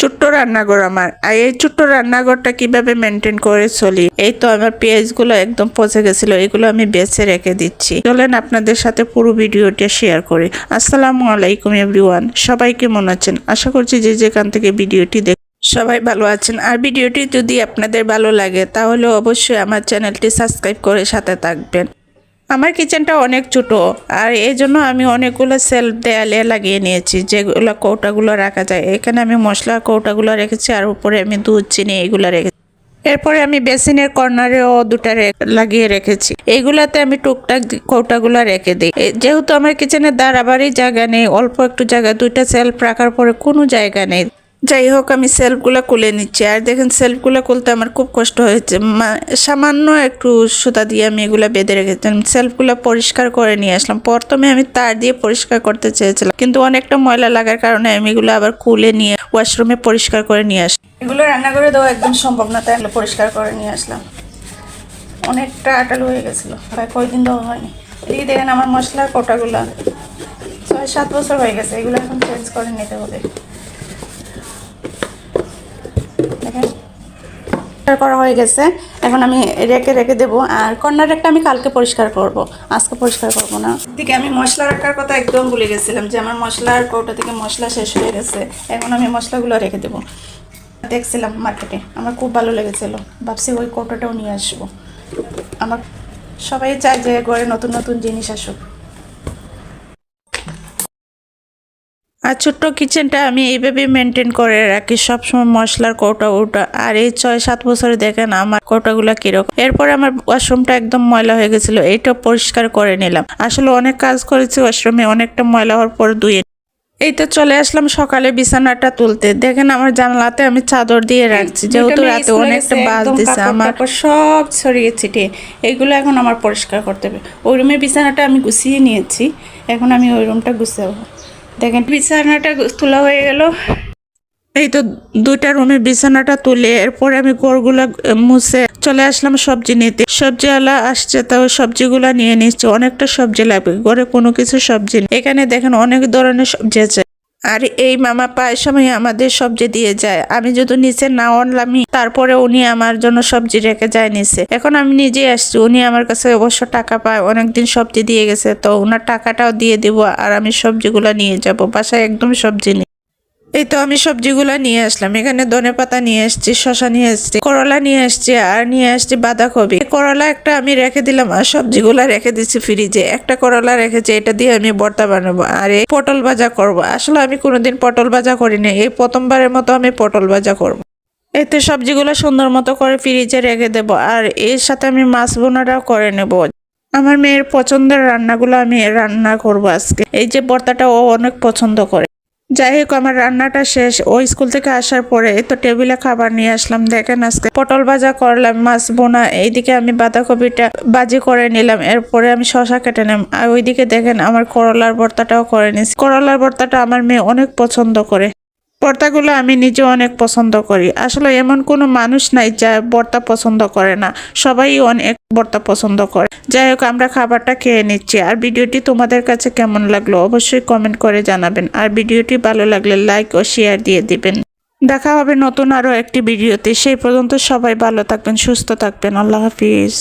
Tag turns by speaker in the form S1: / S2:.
S1: ছোট্ট রান্নাঘর আমার। আর এই ছোট্ট রান্নাঘরটা কিভাবে মেনটেন করে চলি, এই তো আমার পেঁয়াজগুলো একদম পচে গেছিল, এগুলো আমি বেছে রেখে দিচ্ছি। চলেন আপনাদের সাথে পুরো ভিডিওটা শেয়ার করি। আসসালামু আলাইকুম এভরিওয়ান, সবাই কেমন আছেন? আশা করছি যে যেখান থেকে ভিডিওটি দেখ সবাই ভালো আছেন। আর ভিডিওটি যদি আপনাদের ভালো লাগে তাহলে অবশ্যই আমার চ্যানেলটি সাবস্ক্রাইব করে সাথে থাকবেন। আমার কিচেনটা অনেক ছোট, আর এই জন্য আমি অনেকগুলো সেলফ দেয়ালে লাগিয়ে নিয়েছি, যেগুলো কৌটাগুলো রাখা যায়। এখানে আমি মশলার কৌটাগুলো রেখেছি, আর উপরে আমি দুধ চিনি এগুলো রেখেছি। এরপরে আমি বেসিনের কর্নারেও দুটা লাগিয়ে রেখেছি। এইগুলাতে আমি টুকটাক কৌটাগুলো রেখে দিই। যেহেতু আমার কিচেনের দাঁড়াবারই জায়গা নেই, অল্প একটু জায়গা, দুইটা সেলফ রাখার পরে কোনো জায়গা নেই। যাই হোক, আমি সেলফগুলো খুলে নিচ্ছি। আর দেখেন, সেলফগুলো খুলতে আমার খুব কষ্ট হয়েছে। সামান্য একটু সুতা দিয়ে আমি এগুলো বেঁধে রেখেছিলাম। সেলফগুলো পরিষ্কার করে নিয়ে আসলাম। প্রথমে আমি তার দিয়ে পরিষ্কার করতে চেয়েছিলাম, কিন্তু অনেকটা ময়লা লাগার কারণে আমি এগুলো আবার খুলে নিয়ে ওয়াশরুমে পরিষ্কার করে নিয়ে আসলাম। এগুলো রান্না করে দেওয়া একদম সম্ভব না, তাই পরিষ্কার করে নিয়ে আসলাম। অনেকটা আটালো হয়ে গেছিলো, প্রায় কয়েকদিন দেওয়া হয়নি। এদিকে দেখেন আমার মশলার কোটাগুলো 6-7 বছর হয়ে গেছে, এগুলো এখন চেঞ্জ করে নিতে হবে। করা হয়ে গেছে, এখন আমি রেখে দেবো। আর কর্নার একটা আমি কালকে পরিষ্কার করব, আজকে পরিষ্কার করব না। দিকে আমি মশলা রাখার কথা একদম ভুলে গেছিলাম, যে আমার মশলার কৌটা থেকে মশলা শেষ হয়ে গেছে। এখন আমি মশলাগুলো রেখে দেবো। দেখছিলাম মার্কেটে, আমার খুব ভালো লেগেছিল, ভাবছি ওই কৌটাটাও নিয়ে আসবো। আমার সবাই চায় যে ঘরে নতুন নতুন জিনিস আসুক। আর ছোট্ট কিচেনটা আমি এইভাবে মেনটেন করে রাখি, সবসময় মশলার কৌটা ওটা। আর এই 6-7 বছরে দেখেন আমার কৌটাগুলো কিরকম। এরপরে আমার ওয়াশরুমটা একদম ময়লা হয়ে গেছিল, এইটা পরিষ্কার করে নিলাম। আসলে অনেক কাজ করেছি ওয়াশরুমে, অনেকটা ময়লা হওয়ার পর ধুয়ে। এই তো চলে আসলাম সকালে বিছানাটা তুলতে। দেখেন আমার জানলাতে আমি চাদর দিয়ে রাখছি, যেহেতু রাতে অনেকটা বাজ দিছে, আমার সব ছড়িয়ে ছিটিয়ে। এইগুলো এখন আমার পরিষ্কার করতে হবে। ওই রুমের বিছানাটা আমি গুছিয়ে নিয়েছি, এখন আমি ওই রুমটা গুছাবো। দেখেন বিছানাটা তোলা হয়ে গেল। এই তো দুইটা রুমে বিছানাটা তুলে এরপরে আমি ঘরগুলা মুছে চলে আসলাম সবজি নিতে। সবজিওয়ালা আসছে, তাও সবজিগুলা নিয়ে নিচ্ছে। অনেকটা সবজি লাগবে, ঘরে কোনো কিছু সবজি নেই। এখানে দেখেন অনেক ধরনের সবজি আছে। আর এই মামা প্রায় সময় আমাদের সবজি দিয়ে যায়। আমি যদি নিচে না আনলামই, তারপরে উনি আমার জন্য সবজি রেখে যায় নিচে। এখন আমি নিজেই আসছি, উনি আমার কাছে অবশ্য টাকা পায়, অনেকদিন সবজি দিয়ে গেছে, তো ওনার টাকাটাও দিয়ে দিব। আর আমি সবজিগুলো নিয়ে যাব, বাসায় একদম সবজি নেই। এই তো আমি সবজিগুলো নিয়ে আসলাম। এখানে ধনেপাতা নিয়ে আসছি, শসা নিয়ে আসছি, করলা নিয়ে আসছি, আর নিয়ে আসছি বাঁধাকপি। করলা একটা আমি রেখে দিলাম, আর সবজিগুলো রেখে দিচ্ছি ফ্রিজে। একটা করলা রেখেছি, এটা দিয়ে আমি ভর্তা বানাবো। আর এই পটল ভাজা করব। আসলে আমি কোনোদিন পটল ভাজা করিনি, এই প্রথমবারের মতো আমি পটল ভাজা করব। এতে সবজিগুলো সুন্দর মতো করে ফ্রিজে রেখে দেবো। আর এর সাথে আমি মাছ বোনাটাও করে নেব। আমার মেয়ের পছন্দের রান্নাগুলো আমি রান্না করব আজকে। এই যে ভর্তাটা ও অনেক পছন্দ করে। যাই হোক, আমার রান্নাটা শেষ। ও স্কুল থেকে আসার পরে তো টেবিলে খাবার নিয়ে আসলাম। দেখেন আজকে পটল ভাজা করলাম, মাছ বোনা। এইদিকে আমি বাঁধাকপিটা ভাজি করে নিলাম, এরপরে আমি শসা কেটে নিলাম। আর ওইদিকে দেখেন আমার করলার ভর্তাটাও করে নিচ্ছি। করলার ভর্তাটা আমার মেয়ে অনেক পছন্দ করে। ভর্তাগুলো আমি নিজে অনেক পছন্দ করি। আসলে এমন কোনো মানুষ নাই যা ভর্তা পছন্দ করে না, সবাই অনেক ভর্তা পছন্দ করে। যাই হোক, আমরা খাবারটা খেয়ে নিচ্ছি। আর ভিডিওটি তোমাদের কাছে কেমন লাগলো অবশ্যই কমেন্ট করে জানাবেন। আর ভিডিওটি ভালো লাগলে লাইক ও শেয়ার দিয়ে দিবেন। দেখা হবে নতুন আরও একটি ভিডিওতে। সেই পর্যন্ত সবাই ভালো থাকবেন, সুস্থ থাকবেন। আল্লাহ হাফিজ।